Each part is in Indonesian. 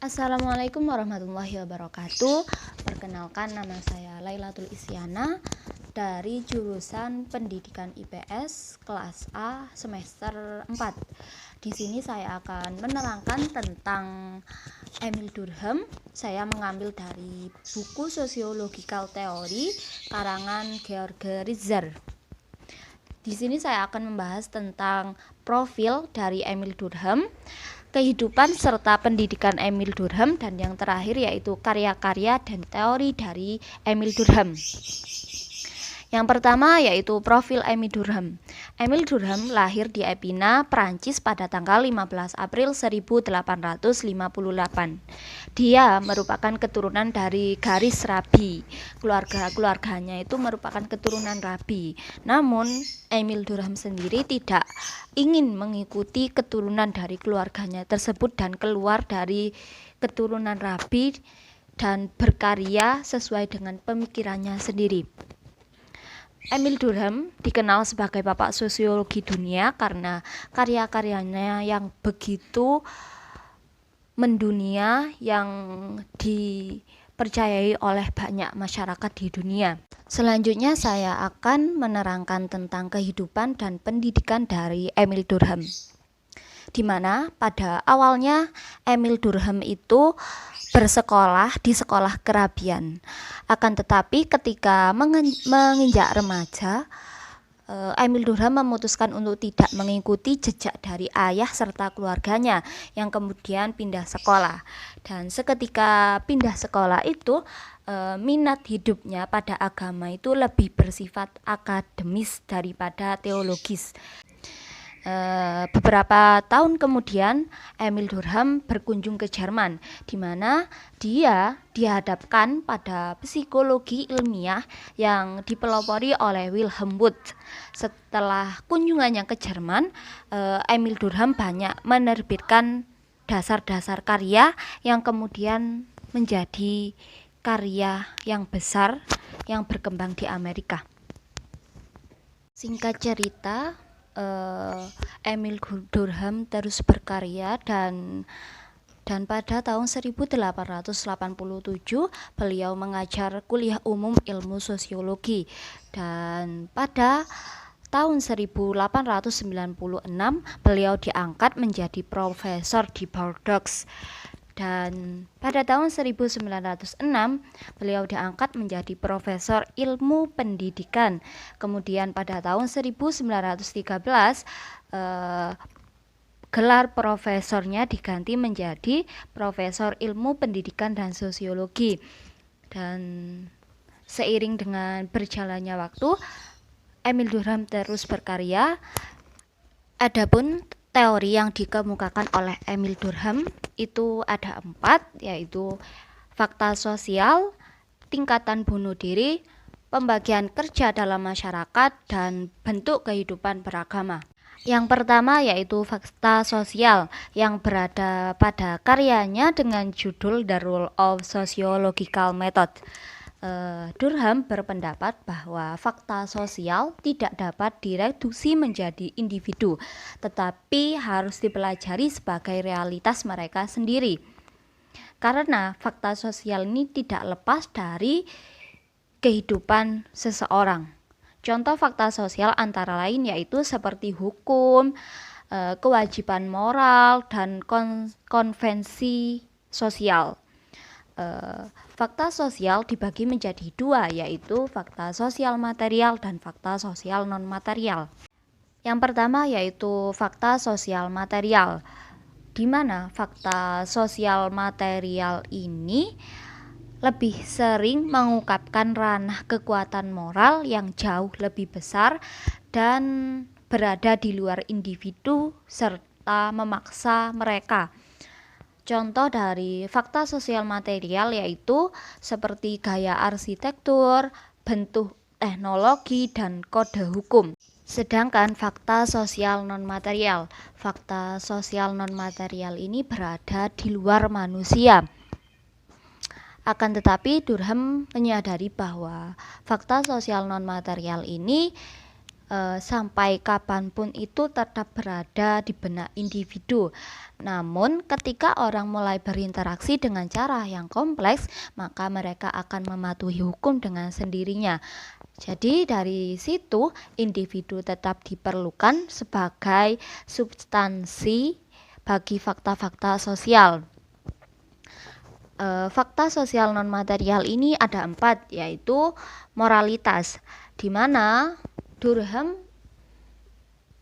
Assalamualaikum warahmatullahi wabarakatuh. Perkenalkan, nama saya Lailatul Isyana dari jurusan Pendidikan IPS kelas A semester 4. Di sini saya akan menerangkan tentang Emile Durkheim. Saya mengambil dari buku Sociological Theory karangan Georg Ritzer. Di sini saya akan membahas tentang profil dari Emile Durkheim, kehidupan serta pendidikan Emile Durkheim, dan yang terakhir yaitu karya-karya dan teori dari Emile Durkheim. Yang pertama yaitu profil Emile Durkheim. Emile Durkheim lahir di Epina, Prancis pada tanggal 15 April 1858. Dia merupakan keturunan dari garis rabi. Keluarganya itu merupakan keturunan rabi. Namun Emile Durkheim sendiri tidak ingin mengikuti keturunan dari keluarganya tersebut dan keluar dari keturunan rabi dan berkarya sesuai dengan pemikirannya sendiri. Emile Durkheim dikenal sebagai bapak sosiologi dunia karena karya-karyanya yang begitu mendunia, yang dipercayai oleh banyak masyarakat di dunia. Selanjutnya saya akan menerangkan tentang kehidupan dan pendidikan dari Emile Durkheim, di mana pada awalnya Emile Durkheim itu bersekolah di sekolah kerabian. Akan tetapi ketika menginjak remaja, Emile Durkheim memutuskan untuk tidak mengikuti jejak dari ayah serta keluarganya yang kemudian pindah sekolah. Dan seketika pindah sekolah itu, minat hidupnya pada agama itu lebih bersifat akademis daripada teologis. Beberapa tahun kemudian Emile Durkheim berkunjung ke Jerman, di mana dia dihadapkan pada psikologi ilmiah yang dipelopori oleh Wilhelm Wundt. Setelah kunjungannya ke Jerman, Emile Durkheim banyak menerbitkan dasar-dasar karya yang kemudian menjadi karya yang besar yang berkembang di Amerika. Singkat cerita, Emile Durkheim terus berkarya dan pada tahun 1887 beliau mengajar kuliah umum ilmu sosiologi, dan pada tahun 1896 beliau diangkat menjadi profesor di Bordeaux. Dan pada tahun 1906 beliau diangkat menjadi profesor ilmu pendidikan. Kemudian pada tahun 1913 gelar profesornya diganti menjadi profesor ilmu pendidikan dan sosiologi. Dan seiring dengan berjalannya waktu, Emile Durkheim terus berkarya. Adapun teori yang dikemukakan oleh Emile Durkheim itu ada 4, yaitu fakta sosial, tingkatan bunuh diri, pembagian kerja dalam masyarakat, dan bentuk kehidupan beragama. Yang pertama yaitu fakta sosial, yang berada pada karyanya dengan judul The Rule of Sociological Method. Durkheim berpendapat bahwa fakta sosial tidak dapat direduksi menjadi individu, tetapi harus dipelajari sebagai realitas mereka sendiri. Karena fakta sosial ini tidak lepas dari kehidupan seseorang. Contoh fakta sosial antara lain yaitu seperti hukum, kewajiban moral, dan konvensi sosial. Fakta sosial dibagi menjadi 2, yaitu fakta sosial material dan fakta sosial non-material. Yang pertama yaitu fakta sosial material, di mana fakta sosial material ini lebih sering mengungkapkan ranah kekuatan moral yang jauh lebih besar dan berada di luar individu serta memaksa mereka. Contoh dari fakta sosial material yaitu seperti gaya arsitektur, bentuk teknologi, dan kode hukum. Sedangkan fakta sosial non-material ini berada di luar manusia. Akan tetapi Durkheim menyadari bahwa fakta sosial non-material ini sampai kapanpun itu tetap berada di benak individu. Namun ketika orang mulai berinteraksi dengan cara yang kompleks, maka mereka akan mematuhi hukum dengan sendirinya. Jadi dari situ individu tetap diperlukan sebagai substansi bagi fakta-fakta sosial. Fakta sosial non material ini ada 4, yaitu moralitas, di mana Durkheim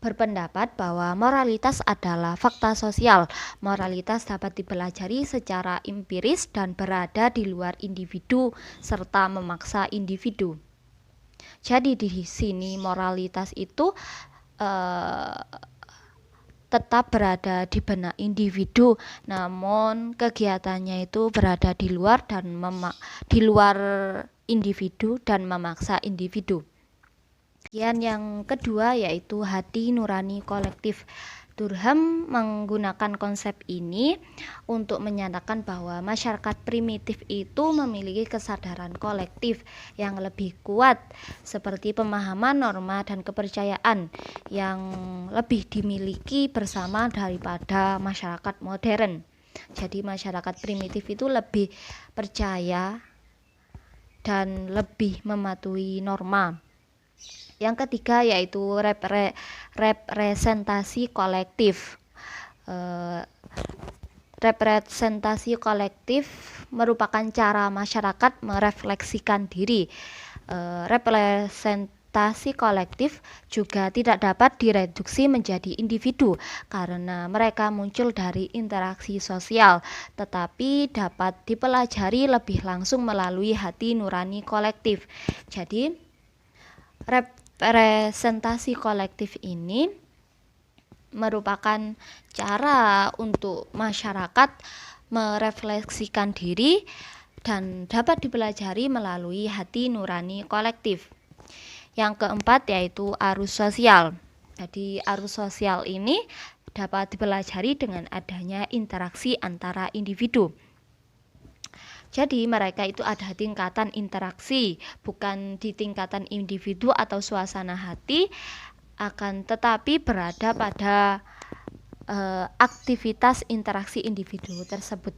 berpendapat bahwa moralitas adalah fakta sosial. Moralitas dapat dipelajari secara empiris dan berada di luar individu serta memaksa individu. Jadi di sini moralitas itu tetap berada di benak individu, namun kegiatannya itu berada di luar individu dan memaksa individu. Kemudian yang kedua yaitu hati nurani kolektif. Durkheim menggunakan konsep ini untuk menyatakan bahwa masyarakat primitif itu memiliki kesadaran kolektif yang lebih kuat, seperti pemahaman, norma, dan kepercayaan yang lebih dimiliki bersama daripada masyarakat modern. Jadi masyarakat primitif itu lebih percaya dan lebih mematuhi norma. Yang ketiga yaitu representasi kolektif. Representasi kolektif merupakan cara masyarakat merefleksikan diri. Representasi kolektif juga tidak dapat direduksi menjadi individu karena mereka muncul dari interaksi sosial, tetapi dapat dipelajari lebih langsung melalui hati nurani kolektif. Jadi representasi kolektif ini merupakan cara untuk masyarakat merefleksikan diri dan dapat dipelajari melalui hati nurani kolektif. Yang keempat yaitu arus sosial. Jadi arus sosial ini dapat dipelajari dengan adanya interaksi antara individu. Jadi mereka itu ada tingkatan interaksi, bukan di tingkatan individu atau suasana hati, akan tetapi berada pada aktivitas interaksi individu tersebut.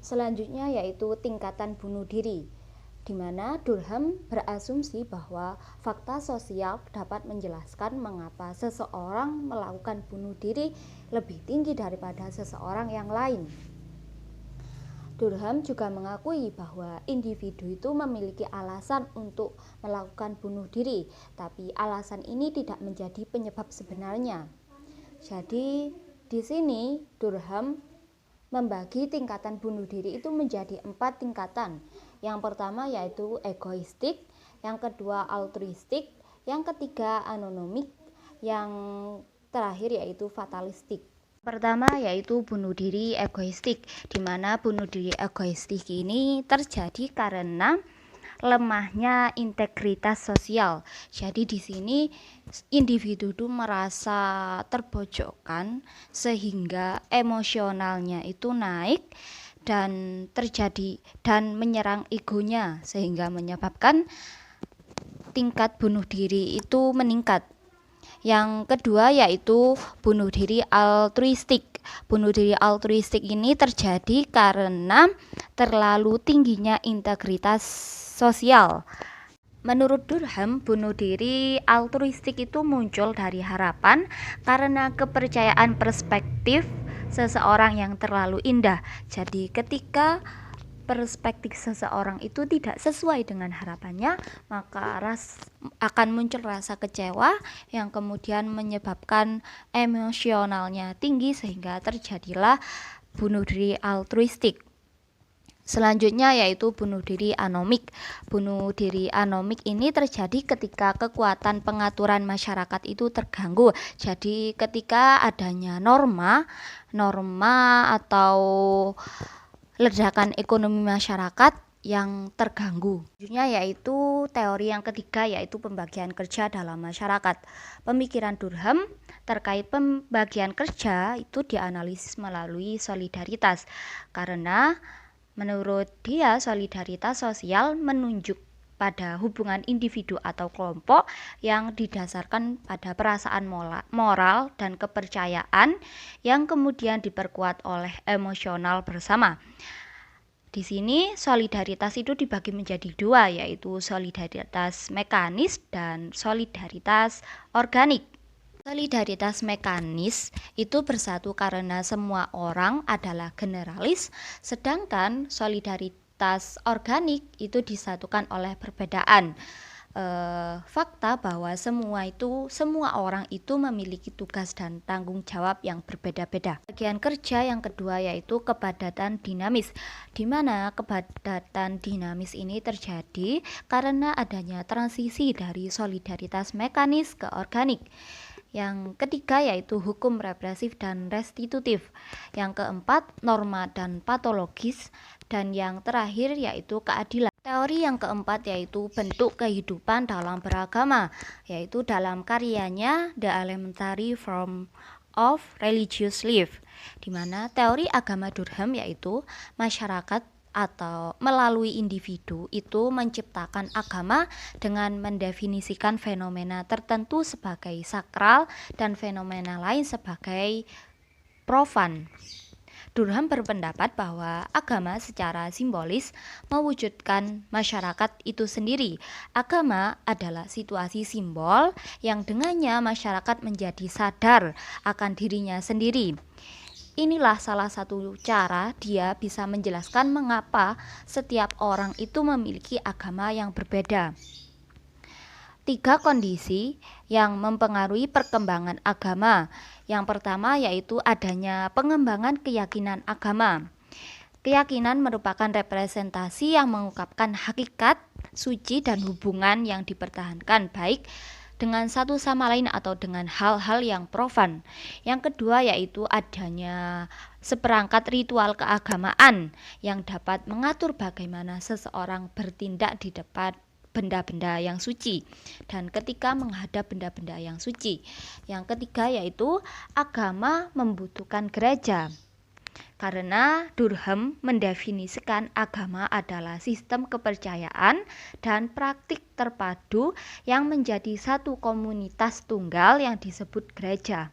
Selanjutnya yaitu tingkatan bunuh diri, di mana Durkheim berasumsi bahwa fakta sosial dapat menjelaskan mengapa seseorang melakukan bunuh diri lebih tinggi daripada seseorang yang lain. Durkheim juga mengakui bahwa individu itu memiliki alasan untuk melakukan bunuh diri, tapi alasan ini tidak menjadi penyebab sebenarnya. Jadi di sini Durkheim membagi tingkatan bunuh diri itu menjadi 4 tingkatan. Yang pertama yaitu egoistik, yang kedua altruistik, yang ketiga anonomik, yang terakhir yaitu fatalistik. Pertama yaitu bunuh diri egoistik, di mana bunuh diri egoistik ini terjadi karena lemahnya integritas sosial. Jadi di sini individu itu merasa terpojokkan sehingga emosionalnya itu naik dan terjadi dan menyerang egonya sehingga menyebabkan tingkat bunuh diri itu meningkat. Yang kedua yaitu bunuh diri altruistik. Bunuh diri altruistik ini terjadi karena terlalu tingginya integritas sosial. Menurut Durkheim, bunuh diri altruistik itu muncul dari harapan karena kepercayaan perspektif seseorang yang terlalu indah. Jadi ketika perspektif seseorang itu tidak sesuai dengan harapannya, maka akan muncul rasa kecewa yang kemudian menyebabkan emosionalnya tinggi sehingga terjadilah bunuh diri altruistik. Selanjutnya yaitu bunuh diri anomik. Bunuh diri anomik ini terjadi ketika kekuatan pengaturan masyarakat itu terganggu. Jadi ketika adanya norma atau ledakan ekonomi masyarakat yang terganggu. Selanjutnya yaitu teori yang ketiga yaitu pembagian kerja dalam masyarakat. Pemikiran Durkheim terkait pembagian kerja itu dianalisis melalui solidaritas, karena menurut dia solidaritas sosial menunjuk pada hubungan individu atau kelompok yang didasarkan pada perasaan moral dan kepercayaan yang kemudian diperkuat oleh emosional bersama. Di sini solidaritas itu dibagi menjadi dua, yaitu solidaritas mekanis dan solidaritas organik. Solidaritas mekanis itu bersatu karena semua orang adalah generalis, sedangkan solidaritas organik itu disatukan oleh perbedaan. Fakta bahwa semua orang itu memiliki tugas dan tanggung jawab yang berbeda-beda. Bagian kerja yang kedua yaitu kepadatan dinamis, di mana kepadatan dinamis ini terjadi karena adanya transisi dari solidaritas mekanis ke organik. Yang ketiga yaitu hukum represif dan restitutif. Yang keempat norma dan patologis, dan yang terakhir yaitu keadilan. Teori yang keempat yaitu bentuk kehidupan dalam beragama, yaitu dalam karyanya The Elementary Form of Religious Life, di mana teori agama Durkheim yaitu masyarakat atau melalui individu itu menciptakan agama dengan mendefinisikan fenomena tertentu sebagai sakral dan fenomena lain sebagai profan. Durkheim berpendapat bahwa agama secara simbolis mewujudkan masyarakat itu sendiri. Agama adalah situasi simbol yang dengannya masyarakat menjadi sadar akan dirinya sendiri. Inilah salah satu cara dia bisa menjelaskan mengapa setiap orang itu memiliki agama yang berbeda. 3 kondisi yang mempengaruhi perkembangan agama. Yang pertama yaitu adanya pengembangan keyakinan agama. Keyakinan merupakan representasi yang mengungkapkan hakikat, suci, dan hubungan yang dipertahankan baik dengan satu sama lain atau dengan hal-hal yang profan. Yang kedua yaitu adanya seperangkat ritual keagamaan yang dapat mengatur bagaimana seseorang bertindak di depan benda-benda yang suci dan ketika menghadap benda-benda yang suci. Yang ketiga yaitu agama membutuhkan gereja. Karena Durkheim mendefinisikan agama adalah sistem kepercayaan dan praktik terpadu yang menjadi satu komunitas tunggal yang disebut gereja.